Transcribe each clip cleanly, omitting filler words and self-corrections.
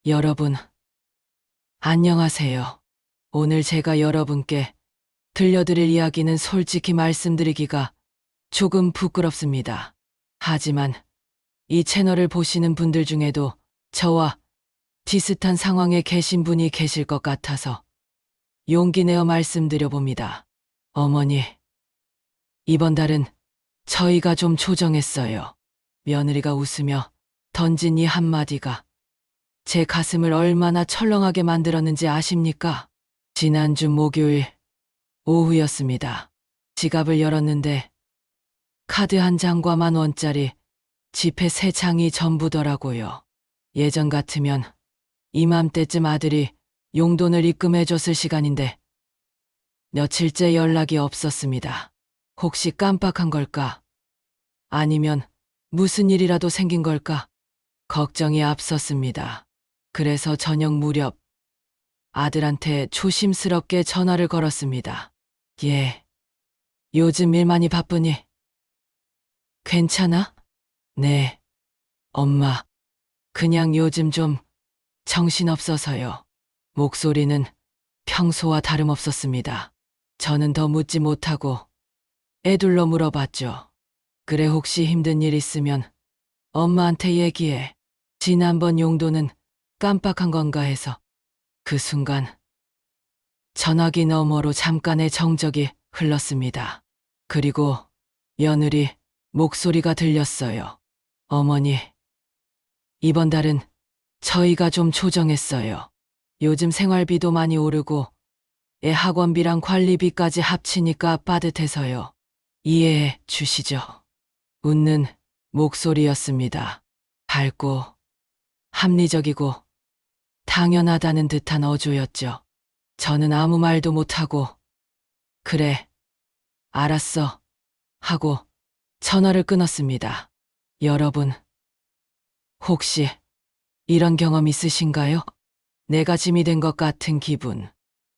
여러분, 안녕하세요. 오늘 제가 여러분께 들려드릴 이야기는 솔직히 말씀드리기가 조금 부끄럽습니다. 하지만 이 채널을 보시는 분들 중에도 저와 비슷한 상황에 계신 분이 계실 것 같아서 용기 내어 말씀드려 봅니다. 어머니, 이번 달은 저희가 좀 조정했어요. 며느리가 웃으며 던진 이 한마디가 제 가슴을 얼마나 철렁하게 만들었는지 아십니까? 지난주 목요일 오후였습니다. 지갑을 열었는데 카드 한 장과 10,000원짜리 지폐 3장이 전부더라고요. 예전 같으면 이맘때쯤 아들이 용돈을 입금해줬을 시간인데 며칠째 연락이 없었습니다. 혹시 깜빡한 걸까? 아니면 무슨 일이라도 생긴 걸까? 걱정이 앞섰습니다. 그래서 저녁 무렵 아들한테 조심스럽게 전화를 걸었습니다. 예, 요즘 일 많이 바쁘니? 괜찮아? 네, 엄마. 그냥 요즘 좀 정신없어서요. 목소리는 평소와 다름없었습니다. 저는 더 묻지 못하고 애둘러 물어봤죠. 그래, 혹시 힘든 일 있으면 엄마한테 얘기해. 지난번 용돈은 깜빡한 건가 해서. 그 순간 전화기 너머로 잠깐의 정적이 흘렀습니다. 그리고 며느리 목소리가 들렸어요. 어머니, 이번 달은 저희가 좀 조정했어요. 요즘 생활비도 많이 오르고 애 학원비랑 관리비까지 합치니까 빠듯해서요. 이해해 주시죠? 웃는 목소리였습니다. 밝고 합리적이고 당연하다는 듯한 어조였죠. 저는 아무 말도 못하고 그래, 알았어 하고 전화를 끊었습니다. 여러분, 혹시 이런 경험 있으신가요? 내가 짐이 된 것 같은 기분.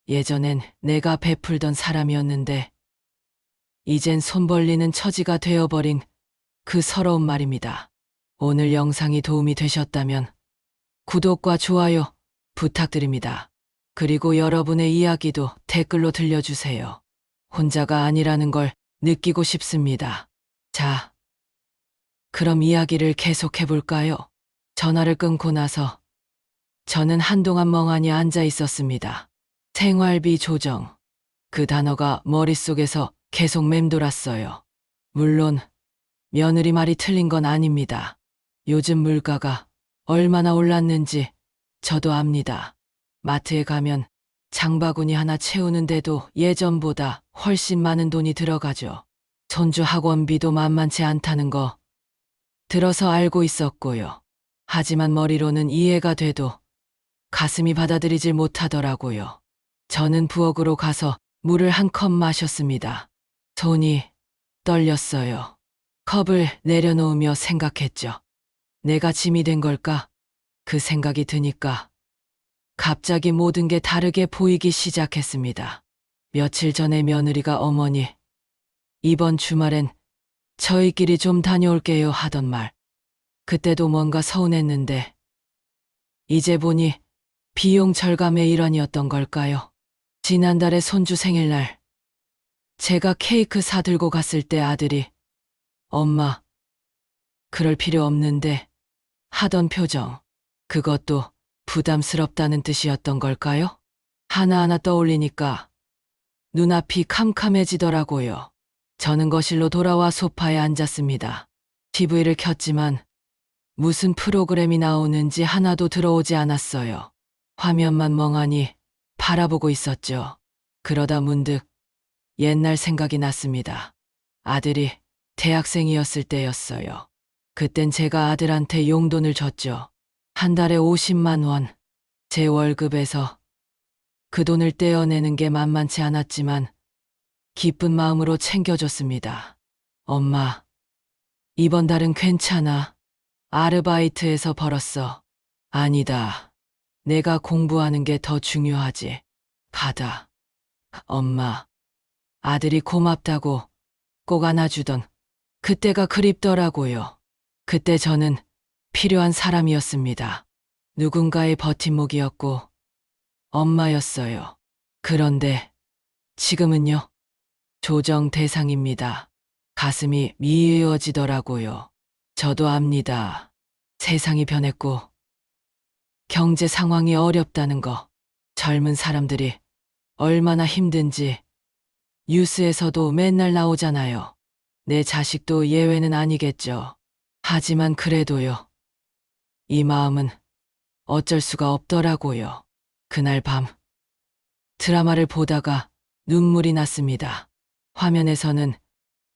예전엔 내가 베풀던 사람이었는데 이젠 손 벌리는 처지가 되어버린 그 서러운 말입니다. 오늘 영상이 도움이 되셨다면 구독과 좋아요 부탁드립니다. 그리고 여러분의 이야기도 댓글로 들려주세요. 혼자가 아니라는 걸 느끼고 싶습니다. 자, 그럼 이야기를 계속해볼까요? 전화를 끊고 나서 저는 한동안 멍하니 앉아 있었습니다. 생활비 조정. 그 단어가 머릿속에서 계속 맴돌았어요. 물론 며느리 말이 틀린 건 아닙니다. 요즘 물가가 얼마나 올랐는지 저도 압니다. 마트에 가면 장바구니 하나 채우는데도 예전보다 훨씬 많은 돈이 들어가죠. 손주 학원비도 만만치 않다는 거 들어서 알고 있었고요. 하지만 머리로는 이해가 돼도 가슴이 받아들이질 못하더라고요. 저는 부엌으로 가서 물을 한 컵 마셨습니다. 손이 떨렸어요. 컵을 내려놓으며 생각했죠. 내가 짐이 된 걸까? 그 생각이 드니까 갑자기 모든 게 다르게 보이기 시작했습니다. 며칠 전에 며느리가 어머니, 이번 주말엔 저희끼리 좀 다녀올게요 하던 말. 그때도 뭔가 서운했는데 이제 보니 비용 절감의 일환이었던 걸까요? 지난달에 손주 생일날 제가 케이크 사들고 갔을 때 아들이 엄마, 그럴 필요 없는데 하던 표정, 그것도 부담스럽다는 뜻이었던 걸까요? 하나하나 떠올리니까 눈앞이 캄캄해지더라고요. 저는 거실로 돌아와 소파에 앉았습니다. TV를 켰지만 무슨 프로그램이 나오는지 하나도 들어오지 않았어요. 화면만 멍하니 바라보고 있었죠. 그러다 문득 옛날 생각이 났습니다. 아들이 대학생이었을 때였어요. 그땐 제가 아들한테 용돈을 줬죠. 한 달에 50만 원. 제 월급에서 그 돈을 떼어내는 게 만만치 않았지만 기쁜 마음으로 챙겨줬습니다. 엄마, 이번 달은 괜찮아. 아르바이트에서 벌었어. 아니다. 내가 공부하는 게 더 중요하지. 받아. 엄마, 아들이 고맙다고 꼭 안아주던 그때가 그립더라고요. 그때 저는 필요한 사람이었습니다. 누군가의 버팀목이었고 엄마였어요. 그런데 지금은요, 조정 대상입니다. 가슴이 미어지더라고요. 저도 압니다. 세상이 변했고 경제 상황이 어렵다는 거, 젊은 사람들이 얼마나 힘든지 뉴스에서도 맨날 나오잖아요. 내 자식도 예외는 아니겠죠. 하지만 그래도요, 이 마음은 어쩔 수가 없더라고요. 그날 밤 드라마를 보다가 눈물이 났습니다. 화면에서는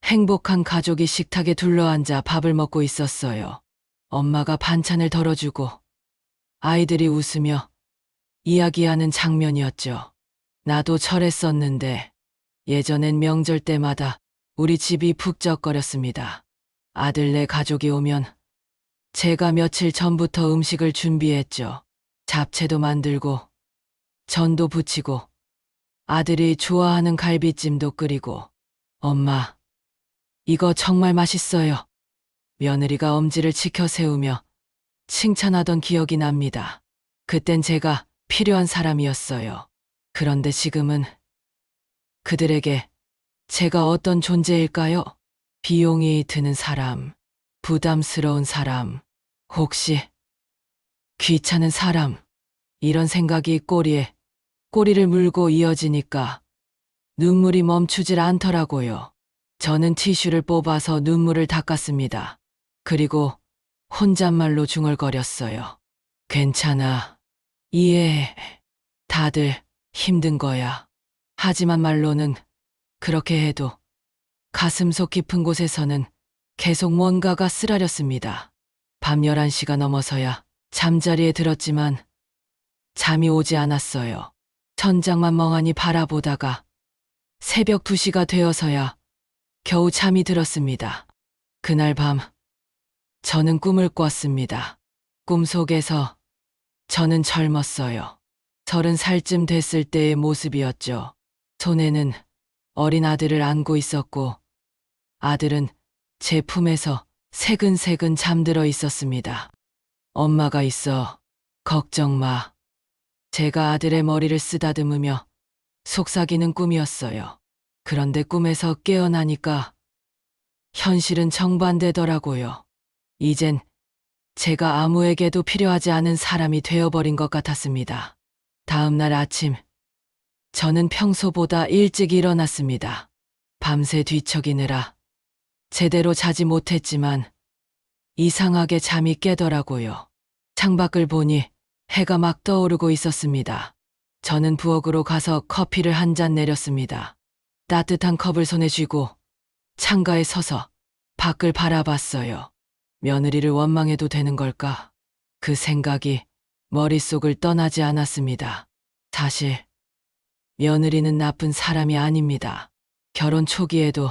행복한 가족이 식탁에 둘러앉아 밥을 먹고 있었어요. 엄마가 반찬을 덜어주고 아이들이 웃으며 이야기하는 장면이었죠. 나도 철했었는데 예전엔 명절 때마다 우리 집이 북적거렸습니다. 아들네 가족이 오면 제가 며칠 전부터 음식을 준비했죠. 잡채도 만들고 전도 부치고 아들이 좋아하는 갈비찜도 끓이고. 엄마, 이거 정말 맛있어요. 며느리가 엄지를 치켜 세우며 칭찬하던 기억이 납니다. 그땐 제가 필요한 사람이었어요. 그런데 지금은 그들에게 제가 어떤 존재일까요? 비용이 드는 사람, 부담스러운 사람, 혹시 귀찮은 사람, 이런 생각이 꼬리를 물고 이어지니까 눈물이 멈추질 않더라고요. 저는 티슈를 뽑아서 눈물을 닦았습니다. 그리고 혼잣말로 중얼거렸어요. 괜찮아. 이해해. 다들 힘든 거야. 하지만 말로는 그렇게 해도 가슴속 깊은 곳에서는 계속 뭔가가 쓰라렸습니다. 밤 11시가 넘어서야 잠자리에 들었지만 잠이 오지 않았어요. 천장만 멍하니 바라보다가 새벽 2시가 되어서야 겨우 잠이 들었습니다. 그날 밤 저는 꿈을 꿨습니다. 꿈속에서 저는 젊었어요. 30살쯤 됐을 때의 모습이었죠. 손에는 어린 아들을 안고 있었고 아들은 제 품에서 새근새근 잠들어 있었습니다. 엄마가 있어. 걱정 마. 제가 아들의 머리를 쓰다듬으며 속삭이는 꿈이었어요. 그런데 꿈에서 깨어나니까 현실은 정반대더라고요. 이젠 제가 아무에게도 필요하지 않은 사람이 되어버린 것 같았습니다. 다음 날 아침, 저는 평소보다 일찍 일어났습니다. 밤새 뒤척이느라 제대로 자지 못했지만 이상하게 잠이 깨더라고요. 창밖을 보니 해가 막 떠오르고 있었습니다. 저는 부엌으로 가서 커피를 한 잔 내렸습니다. 따뜻한 컵을 손에 쥐고 창가에 서서 밖을 바라봤어요. 며느리를 원망해도 되는 걸까? 그 생각이 머릿속을 떠나지 않았습니다. 사실 며느리는 나쁜 사람이 아닙니다. 결혼 초기에도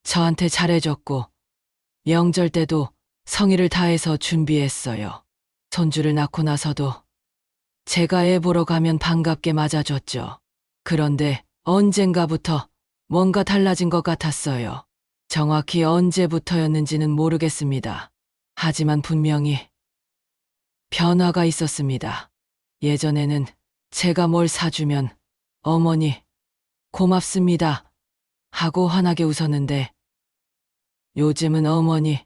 저한테 잘해줬고 명절 때도 성의를 다해서 준비했어요. 손주를 낳고 나서도 제가 애 보러 가면 반갑게 맞아줬죠. 그런데 언젠가부터 뭔가 달라진 것 같았어요. 정확히 언제부터였는지는 모르겠습니다. 하지만 분명히 변화가 있었습니다. 예전에는 제가 뭘 사주면 어머니, 고맙습니다 하고 환하게 웃었는데 요즘은 어머니,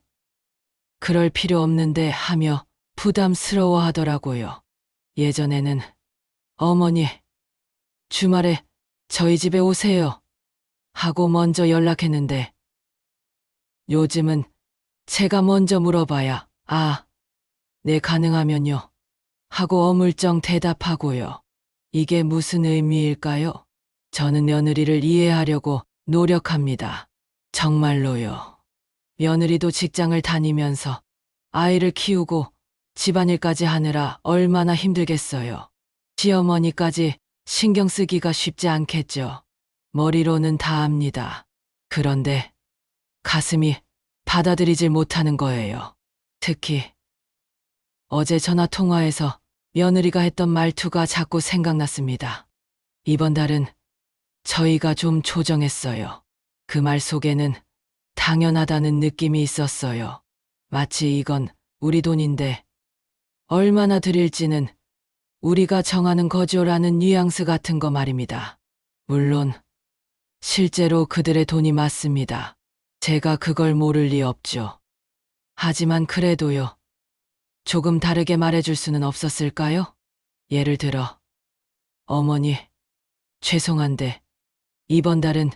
그럴 필요 없는데 하며 부담스러워 하더라고요. 예전에는 어머니, 주말에 저희 집에 오세요 하고 먼저 연락했는데 요즘은 제가 먼저 물어봐야 네, 가능하면요 하고 어물쩡 대답하고요. 이게 무슨 의미일까요? 저는 며느리를 이해하려고 노력합니다. 정말로요. 며느리도 직장을 다니면서 아이를 키우고 집안일까지 하느라 얼마나 힘들겠어요. 시어머니까지 신경 쓰기가 쉽지 않겠죠. 머리로는 다 압니다. 그런데 가슴이 받아들이질 못하는 거예요. 특히 어제 전화 통화에서 며느리가 했던 말투가 자꾸 생각났습니다. 이번 달은 저희가 좀 조정했어요. 그 말 속에는 당연하다는 느낌이 있었어요. 마치 이건 우리 돈인데 얼마나 드릴지는 우리가 정하는 거죠라는 뉘앙스 같은 거 말입니다. 물론 실제로 그들의 돈이 맞습니다. 제가 그걸 모를 리 없죠. 하지만 그래도요. 조금 다르게 말해줄 수는 없었을까요? 예를 들어, 어머니, 죄송한데 이번 달은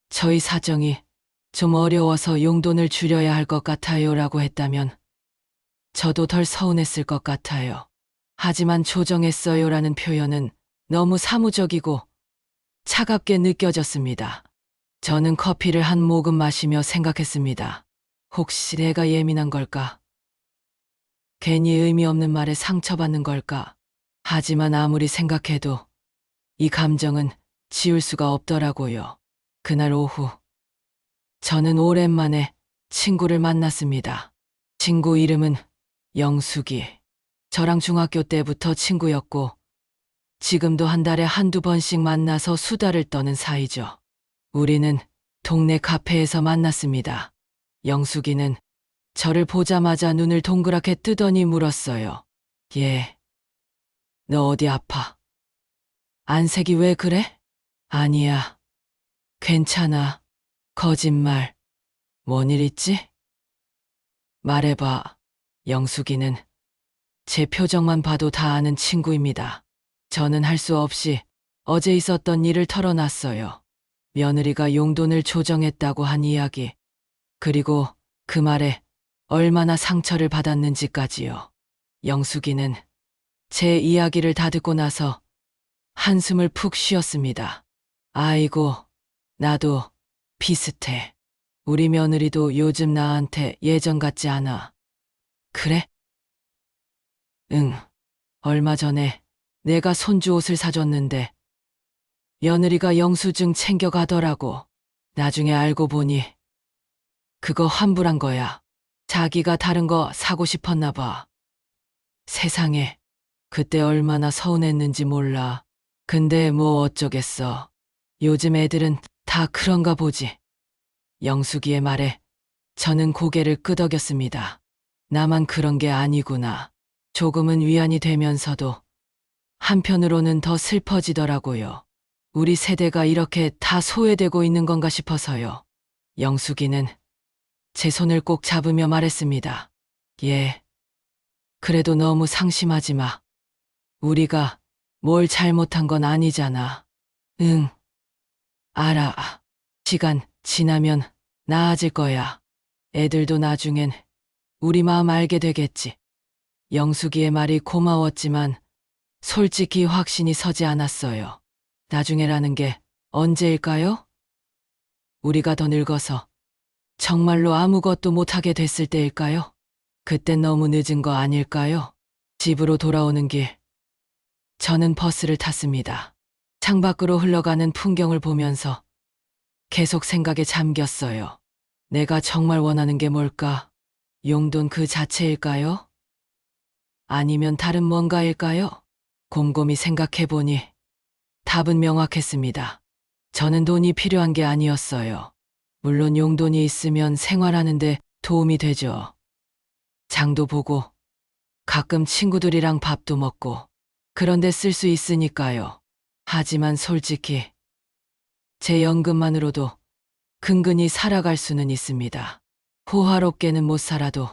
저희 사정이 좀 어려워서 용돈을 줄여야 할 것 같아요 라고 했다면 저도 덜 서운했을 것 같아요. 하지만 조정했어요 라는 표현은 너무 사무적이고 차갑게 느껴졌습니다. 저는 커피를 한 모금 마시며 생각했습니다. 혹시 내가 예민한 걸까? 괜히 의미 없는 말에 상처받는 걸까? 하지만 아무리 생각해도 이 감정은 지울 수가 없더라고요. 그날 오후, 저는 오랜만에 친구를 만났습니다. 친구 이름은 영숙이. 저랑 중학교 때부터 친구였고, 지금도 한 달에 한두 번씩 만나서 수다를 떠는 사이죠. 우리는 동네 카페에서 만났습니다. 영숙이는 저를 보자마자 눈을 동그랗게 뜨더니 물었어요. 얘, 너 어디 아파? 안색이 왜 그래? 아니야. 괜찮아. 거짓말. 뭔 일 있지? 말해봐. 영숙이는 제 표정만 봐도 다 아는 친구입니다. 저는 할 수 없이 어제 있었던 일을 털어놨어요. 며느리가 용돈을 조정했다고 한 이야기. 그리고 그 말에 얼마나 상처를 받았는지까지요. 영숙이는 제 이야기를 다 듣고 나서 한숨을 푹 쉬었습니다. 아이고, 나도 비슷해. 우리 며느리도 요즘 나한테 예전 같지 않아. 그래? 응. 얼마 전에 내가 손주 옷을 사줬는데 며느리가 영수증 챙겨가더라고. 나중에 알고 보니 그거 환불한 거야. 자기가 다른 거 사고 싶었나 봐. 세상에, 그때 얼마나 서운했는지 몰라. 근데 뭐 어쩌겠어. 요즘 애들은 다 그런가 보지. 영숙이의 말에 저는 고개를 끄덕였습니다. 나만 그런 게 아니구나. 조금은 위안이 되면서도 한편으로는 더 슬퍼지더라고요. 우리 세대가 이렇게 다 소외되고 있는 건가 싶어서요. 영숙이는 제 손을 꼭 잡으며 말했습니다. 예. 그래도 너무 상심하지 마. 우리가 뭘 잘못한 건 아니잖아. 응. 알아. 시간 지나면 나아질 거야. 애들도 나중엔 우리 마음 알게 되겠지. 영숙이의 말이 고마웠지만 솔직히 확신이 서지 않았어요. 나중에라는 게 언제일까요? 우리가 더 늙어서 정말로 아무것도 못하게 됐을 때일까요? 그땐 너무 늦은 거 아닐까요? 집으로 돌아오는 길, 저는 버스를 탔습니다. 창밖으로 흘러가는 풍경을 보면서 계속 생각에 잠겼어요. 내가 정말 원하는 게 뭘까? 용돈 그 자체일까요? 아니면 다른 뭔가일까요? 곰곰이 생각해보니 답은 명확했습니다. 저는 돈이 필요한 게 아니었어요. 물론 용돈이 있으면 생활하는데 도움이 되죠. 장도 보고 가끔 친구들이랑 밥도 먹고 그런데 쓸 수 있으니까요. 하지만 솔직히 제 연금만으로도 근근히 살아갈 수는 있습니다. 호화롭게는 못 살아도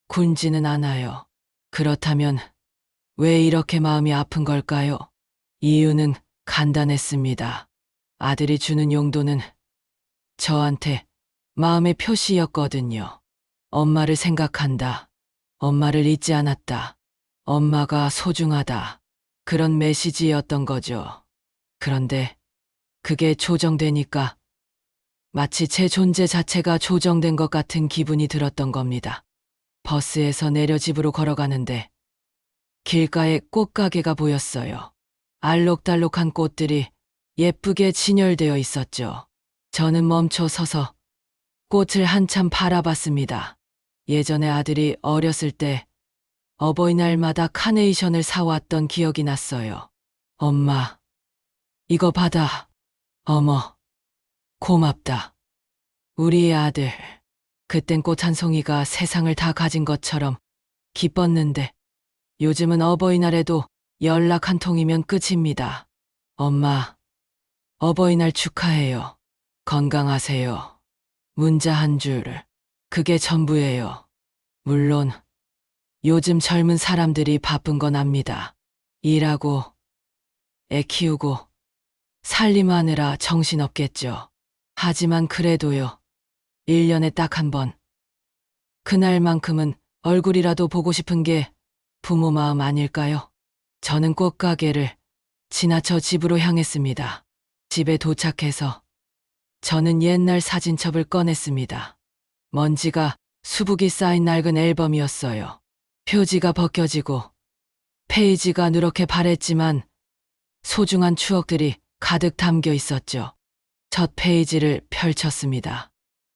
굶지는 않아요. 그렇다면 왜 이렇게 마음이 아픈 걸까요? 이유는 간단했습니다. 아들이 주는 용돈은 저한테 마음의 표시였거든요. 엄마를 생각한다. 엄마를 잊지 않았다. 엄마가 소중하다. 그런 메시지였던 거죠. 그런데 그게 조정되니까 마치 제 존재 자체가 조정된 것 같은 기분이 들었던 겁니다. 버스에서 내려 집으로 걸어가는데 길가에 꽃가게가 보였어요. 알록달록한 꽃들이 예쁘게 진열되어 있었죠. 저는 멈춰 서서 꽃을 한참 바라봤습니다. 예전에 아들이 어렸을 때 어버이날마다 카네이션을 사왔던 기억이 났어요. 엄마, 이거 받아. 어머, 고맙다. 우리의 아들. 그땐 꽃 한 송이가 세상을 다 가진 것처럼 기뻤는데 요즘은 어버이날에도 연락 한 통이면 끝입니다. 엄마, 어버이날 축하해요. 건강하세요. 문자 한 줄. 그게 전부예요. 물론 요즘 젊은 사람들이 바쁜 건 압니다. 일하고 애 키우고 살림하느라 정신없겠죠. 하지만 그래도요. 1년에 딱 한 번. 그날만큼은 얼굴이라도 보고 싶은 게 부모 마음 아닐까요? 저는 꽃가게를 지나쳐 집으로 향했습니다. 집에 도착해서 저는 옛날 사진첩을 꺼냈습니다. 먼지가 수북이 쌓인 낡은 앨범이었어요. 표지가 벗겨지고 페이지가 누렇게 바랬지만 소중한 추억들이 가득 담겨 있었죠. 첫 페이지를 펼쳤습니다.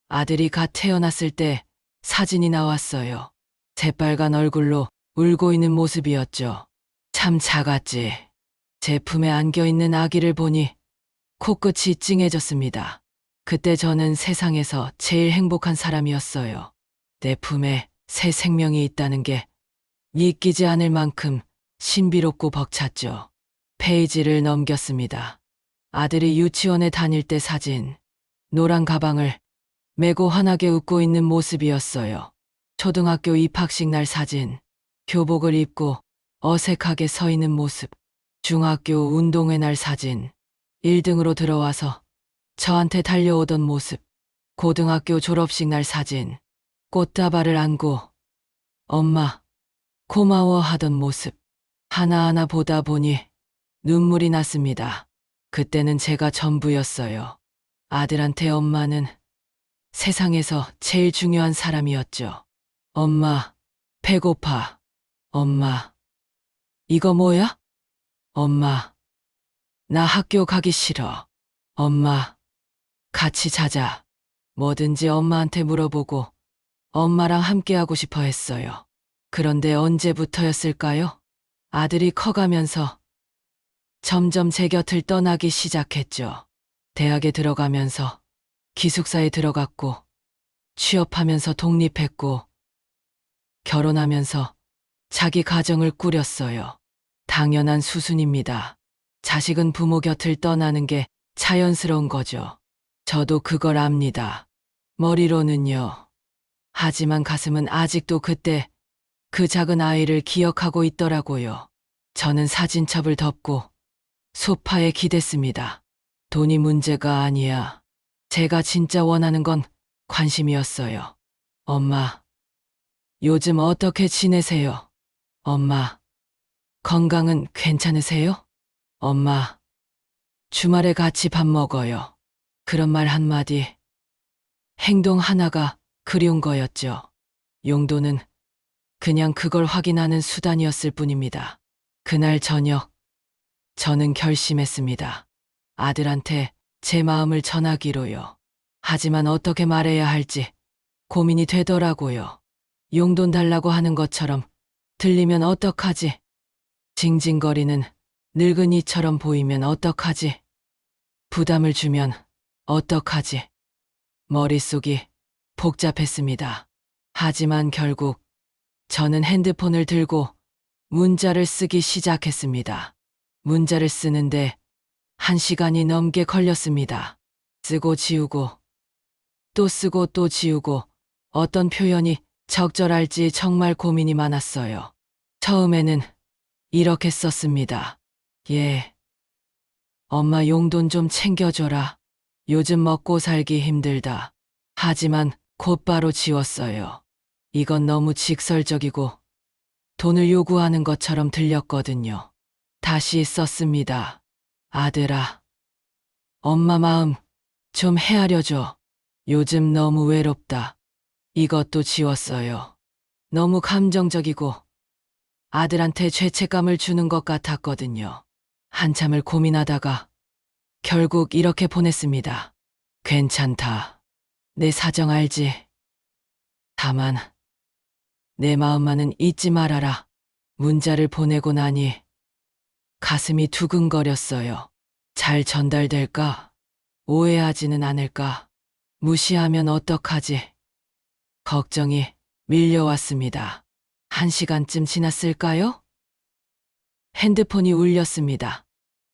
아들이 갓 태어났을 때 사진이 나왔어요. 새빨간 얼굴로 울고 있는 모습이었죠. 참 작았지. 제 품에 안겨 있는 아기를 보니 코끝이 찡해졌습니다. 그때 저는 세상에서 제일 행복한 사람이었어요. 내 품에 새 생명이 있다는 게 믿기지 않을 만큼 신비롭고 벅찼죠. 페이지를 넘겼습니다. 아들이 유치원에 다닐 때 사진. 노란 가방을 메고 환하게 웃고 있는 모습이었어요. 초등학교 입학식 날 사진. 교복을 입고 어색하게 서 있는 모습. 중학교 운동회 날 사진. 1등으로 들어와서 저한테 달려오던 모습. 고등학교 졸업식 날 사진. 꽃다발을 안고 엄마 고마워 하던 모습. 하나하나 보다 보니 눈물이 났습니다. 그때는 제가 전부였어요. 아들한테 엄마는 세상에서 제일 중요한 사람이었죠. 엄마, 배고파. 엄마, 이거 뭐야? 엄마, 나 학교 가기 싫어. 엄마, 같이 자자. 뭐든지 엄마한테 물어보고 엄마랑 함께하고 싶어 했어요. 그런데 언제부터였을까요? 아들이 커가면서 점점 제 곁을 떠나기 시작했죠. 대학에 들어가면서 기숙사에 들어갔고, 취업하면서 독립했고, 결혼하면서 자기 가정을 꾸렸어요. 당연한 수순입니다. 자식은 부모 곁을 떠나는 게 자연스러운 거죠. 저도 그걸 압니다. 머리로는요. 하지만 가슴은 아직도 그때 그 작은 아이를 기억하고 있더라고요. 저는 사진첩을 덮고 소파에 기댔습니다. 돈이 문제가 아니야. 제가 진짜 원하는 건 관심이었어요. 엄마, 요즘 어떻게 지내세요? 엄마, 건강은 괜찮으세요? 엄마, 주말에 같이 밥 먹어요. 그런 말 한마디, 행동 하나가 그리운 거였죠. 용도는 그냥 그걸 확인하는 수단이었을 뿐입니다. 그날 저녁, 저는 결심했습니다. 아들한테 제 마음을 전하기로요. 하지만 어떻게 말해야 할지 고민이 되더라고요. 용돈 달라고 하는 것처럼 들리면 어떡하지? 징징거리는 늙은이처럼 보이면 어떡하지? 부담을 주면 어떡하지? 머릿속이 복잡했습니다. 하지만 결국 저는 핸드폰을 들고 문자를 쓰기 시작했습니다. 문자를 쓰는데 1시간이 넘게 걸렸습니다. 쓰고 지우고 또 쓰고 또 지우고 어떤 표현이 적절할지 정말 고민이 많았어요. 처음에는 이렇게 썼습니다. 예. 엄마 용돈 좀 챙겨줘라. 요즘 먹고 살기 힘들다. 하지만 곧바로 지웠어요. 이건 너무 직설적이고 돈을 요구하는 것처럼 들렸거든요. 다시 썼습니다. 아들아, 엄마 마음 좀 헤아려줘. 요즘 너무 외롭다. 이것도 지웠어요. 너무 감정적이고 아들한테 죄책감을 주는 것 같았거든요. 한참을 고민하다가 결국 이렇게 보냈습니다. 괜찮다. 내 사정 알지? 다만 내 마음만은 잊지 말아라. 문자를 보내고 나니 가슴이 두근거렸어요. 잘 전달될까? 오해하지는 않을까? 무시하면 어떡하지? 걱정이 밀려왔습니다. 1시간쯤 지났을까요? 핸드폰이 울렸습니다.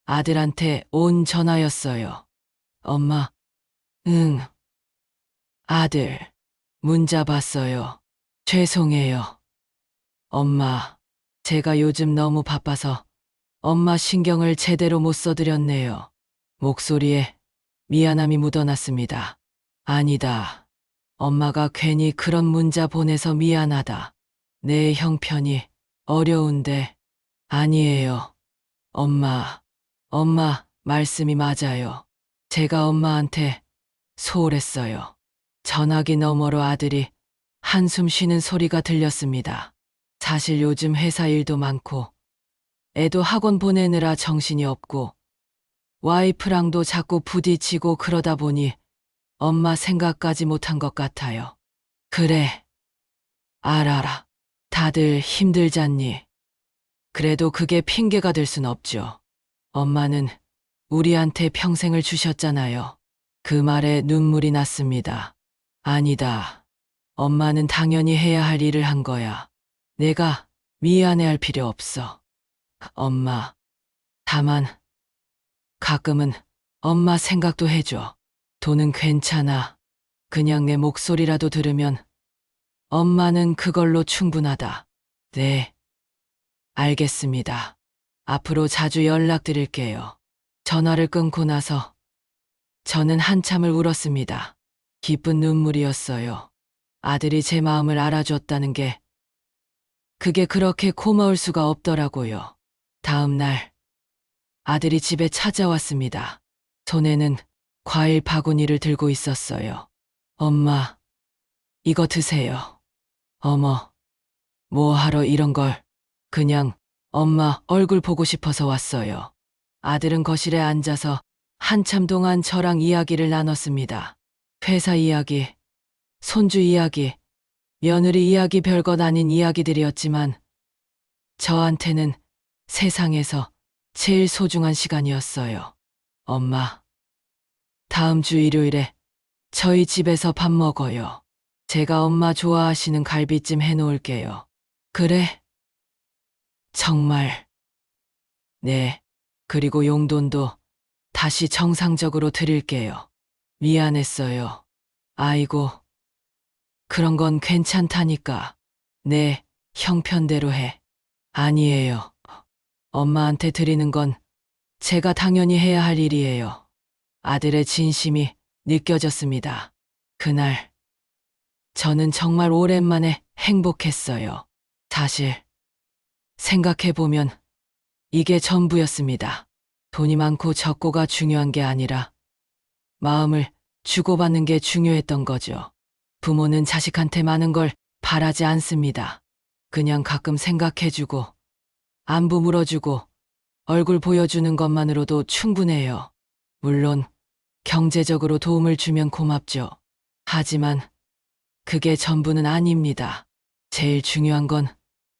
아들한테 온 전화였어요. 엄마, 응, 아들, 문자 봤어요. 죄송해요. 엄마, 제가 요즘 너무 바빠서 엄마 신경을 제대로 못 써드렸네요. 목소리에 미안함이 묻어났습니다. 아니다. 엄마가 괜히 그런 문자 보내서 미안하다. 내 형편이 어려운데. 아니에요. 엄마, 말씀이 맞아요. 제가 엄마한테 소홀했어요. 전화기 너머로 아들이 한숨 쉬는 소리가 들렸습니다. 사실 요즘 회사 일도 많고 애도 학원 보내느라 정신이 없고 와이프랑도 자꾸 부딪히고 그러다 보니 엄마 생각까지 못한 것 같아요. 그래, 알아라. 다들 힘들잖니. 그래도 그게 핑계가 될 순 없죠. 엄마는 우리한테 평생을 주셨잖아요. 그 말에 눈물이 났습니다. 아니다. 엄마는 당연히 해야 할 일을 한 거야. 내가 미안해할 필요 없어. 엄마. 다만 가끔은 엄마 생각도 해줘. 돈은 괜찮아. 그냥 내 목소리라도 들으면 엄마는 그걸로 충분하다. 네, 알겠습니다. 앞으로 자주 연락드릴게요. 전화를 끊고 나서 저는 한참을 울었습니다. 기쁜 눈물이었어요. 아들이 제 마음을 알아줬다는 게 그게 그렇게 고마울 수가 없더라고요. 다음 날 아들이 집에 찾아왔습니다. 손에는 과일 바구니를 들고 있었어요. 엄마, 이거 드세요. 어머, 뭐 하러 이런 걸. 그냥 엄마 얼굴 보고 싶어서 왔어요. 아들은 거실에 앉아서 한참 동안 저랑 이야기를 나눴습니다. 회사 이야기, 손주 이야기, 며느리 이야기 별것 아닌 이야기들이었지만 저한테는 세상에서 제일 소중한 시간이었어요. 엄마, 다음 주 일요일에 저희 집에서 밥 먹어요. 제가 엄마 좋아하시는 갈비찜 해놓을게요. 그래? 정말. 네. 그리고 용돈도 다시 정상적으로 드릴게요. 미안했어요. 아이고. 그런 건 괜찮다니까. 네, 형편대로 해. 아니에요. 엄마한테 드리는 건 제가 당연히 해야 할 일이에요. 아들의 진심이 느껴졌습니다. 그날, 저는 정말 오랜만에 행복했어요. 사실, 생각해보면 이게 전부였습니다. 돈이 많고 적고가 중요한 게 아니라 마음을 주고받는 게 중요했던 거죠. 부모는 자식한테 많은 걸 바라지 않습니다. 그냥 가끔 생각해주고, 안부 물어주고, 얼굴 보여주는 것만으로도 충분해요. 물론, 경제적으로 도움을 주면 고맙죠. 하지만, 그게 전부는 아닙니다. 제일 중요한 건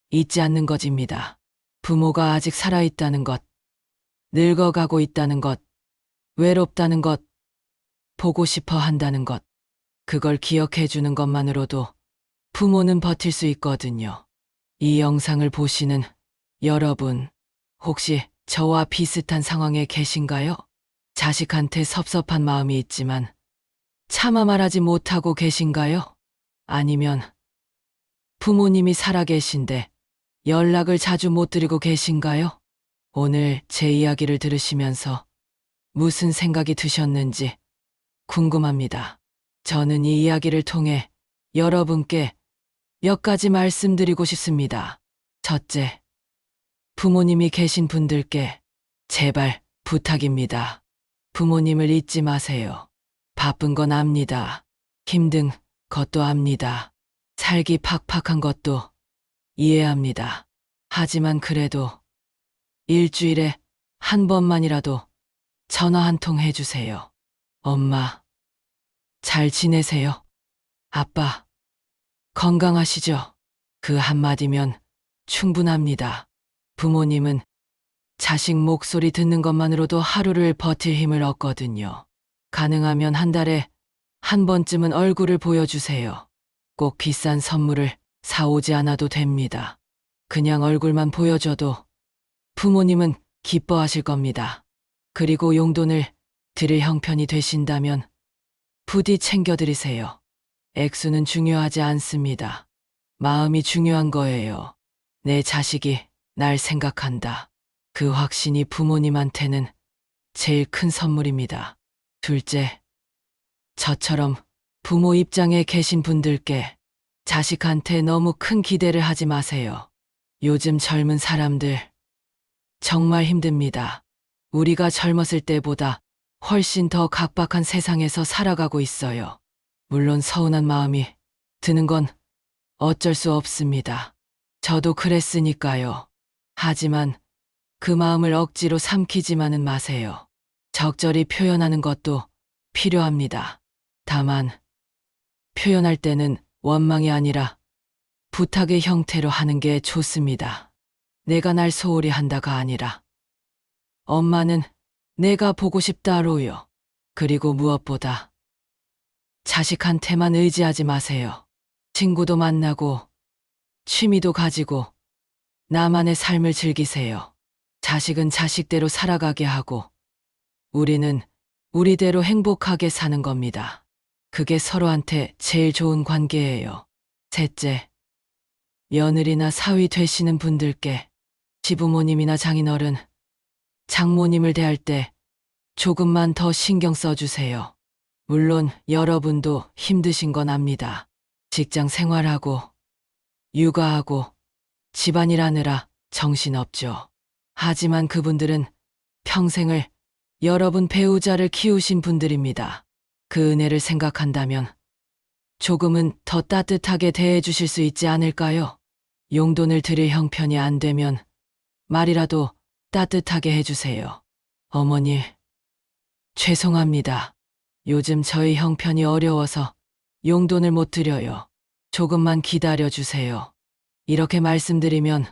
잊지 않는 것입니다. 부모가 아직 살아있다는 것, 늙어가고 있다는 것, 외롭다는 것, 보고 싶어 한다는 것, 그걸 기억해 주는 것만으로도 부모는 버틸 수 있거든요. 이 영상을 보시는 여러분, 혹시 저와 비슷한 상황에 계신가요? 자식한테 섭섭한 마음이 있지만 차마 말하지 못하고 계신가요? 아니면 부모님이 살아계신데 연락을 자주 못 드리고 계신가요? 오늘 제 이야기를 들으시면서 무슨 생각이 드셨는지 궁금합니다. 저는 이 이야기를 통해 여러분께 몇 가지 말씀드리고 싶습니다. 첫째, 부모님이 계신 분들께 제발 부탁입니다. 부모님을 잊지 마세요. 바쁜 건 압니다. 힘든 것도 압니다. 살기 팍팍한 것도 이해합니다. 하지만 그래도 일주일에 한 번만이라도 전화 한 통 해주세요. 엄마, 잘 지내세요? 아빠, 건강하시죠? 그 한마디면 충분합니다. 부모님은 자식 목소리 듣는 것만으로도 하루를 버틸 힘을 얻거든요. 가능하면 한 달에 한 번쯤은 얼굴을 보여주세요. 꼭 비싼 선물을 사오지 않아도 됩니다. 그냥 얼굴만 보여줘도 부모님은 기뻐하실 겁니다. 그리고 용돈을 드릴 형편이 되신다면 부디 챙겨드리세요. 액수는 중요하지 않습니다. 마음이 중요한 거예요. 내 자식이 날 생각한다. 그 확신이 부모님한테는 제일 큰 선물입니다. 둘째, 저처럼 부모 입장에 계신 분들께 자식한테 너무 큰 기대를 하지 마세요. 요즘 젊은 사람들 정말 힘듭니다. 우리가 젊었을 때보다 훨씬 더 각박한 세상에서 살아가고 있어요. 물론 서운한 마음이 드는 건 어쩔 수 없습니다. 저도 그랬으니까요. 하지만 그 마음을 억지로 삼키지만은 마세요. 적절히 표현하는 것도 필요합니다. 다만 표현할 때는 원망이 아니라 부탁의 형태로 하는 게 좋습니다. 내가 날 소홀히 한다가 아니라 엄마는 내가 보고 싶다로요. 그리고 무엇보다 자식한테만 의지하지 마세요. 친구도 만나고 취미도 가지고 나만의 삶을 즐기세요. 자식은 자식대로 살아가게 하고 우리는 우리대로 행복하게 사는 겁니다. 그게 서로한테 제일 좋은 관계예요. 셋째, 며느리나 사위 되시는 분들께 시부모님이나 장인어른, 장모님을 대할 때 조금만 더 신경 써주세요. 물론 여러분도 힘드신 건 압니다. 직장 생활하고 육아하고 집안일 하느라 정신없죠. 하지만 그분들은 평생을 여러분 배우자를 키우신 분들입니다. 그 은혜를 생각한다면 조금은 더 따뜻하게 대해 주실 수 있지 않을까요? 용돈을 드릴 형편이 안 되면 말이라도 따뜻하게 해주세요. 어머니, 죄송합니다. 요즘 저희 형편이 어려워서 용돈을 못 드려요. 조금만 기다려 주세요. 이렇게 말씀드리면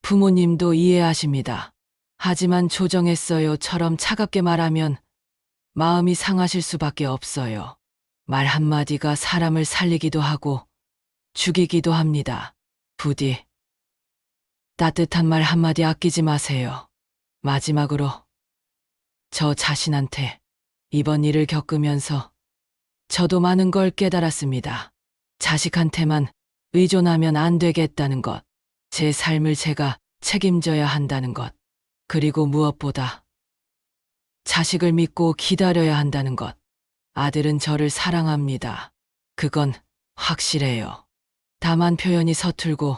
부모님도 이해하십니다. 하지만 조정했어요처럼 차갑게 말하면 마음이 상하실 수밖에 없어요. 말 한마디가 사람을 살리기도 하고 죽이기도 합니다. 부디 따뜻한 말 한마디 아끼지 마세요. 마지막으로 저 자신한테 이번 일을 겪으면서 저도 많은 걸 깨달았습니다. 자식한테만 의존하면 안 되겠다는 것, 제 삶을 제가 책임져야 한다는 것, 그리고 무엇보다 자식을 믿고 기다려야 한다는 것. 아들은 저를 사랑합니다. 그건 확실해요. 다만 표현이 서툴고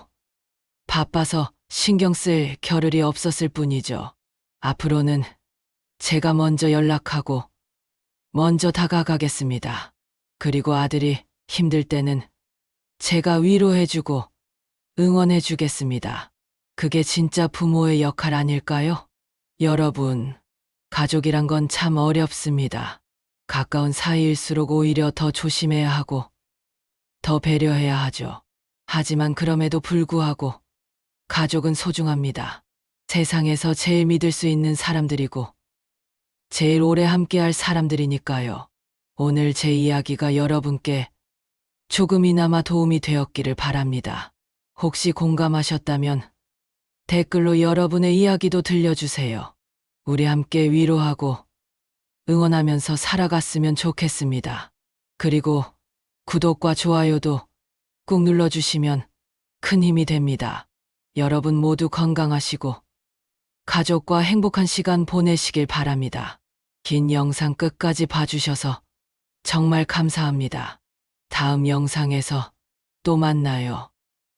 바빠서 신경 쓸 겨를이 없었을 뿐이죠. 앞으로는 제가 먼저 연락하고 먼저 다가가겠습니다. 그리고 아들이 힘들 때는 제가 위로해주고 응원해주겠습니다. 그게 진짜 부모의 역할 아닐까요? 여러분, 가족이란 건 참 어렵습니다. 가까운 사이일수록 오히려 더 조심해야 하고 더 배려해야 하죠. 하지만 그럼에도 불구하고 가족은 소중합니다. 세상에서 제일 믿을 수 있는 사람들이고 제일 오래 함께할 사람들이니까요. 오늘 제 이야기가 여러분께 조금이나마 도움이 되었기를 바랍니다. 혹시 공감하셨다면 댓글로 여러분의 이야기도 들려주세요. 우리 함께 위로하고 응원하면서 살아갔으면 좋겠습니다. 그리고 구독과 좋아요도 꾹 눌러주시면 큰 힘이 됩니다. 여러분 모두 건강하시고 가족과 행복한 시간 보내시길 바랍니다. 긴 영상 끝까지 봐주셔서 정말 감사합니다. 다음 영상에서 또 만나요.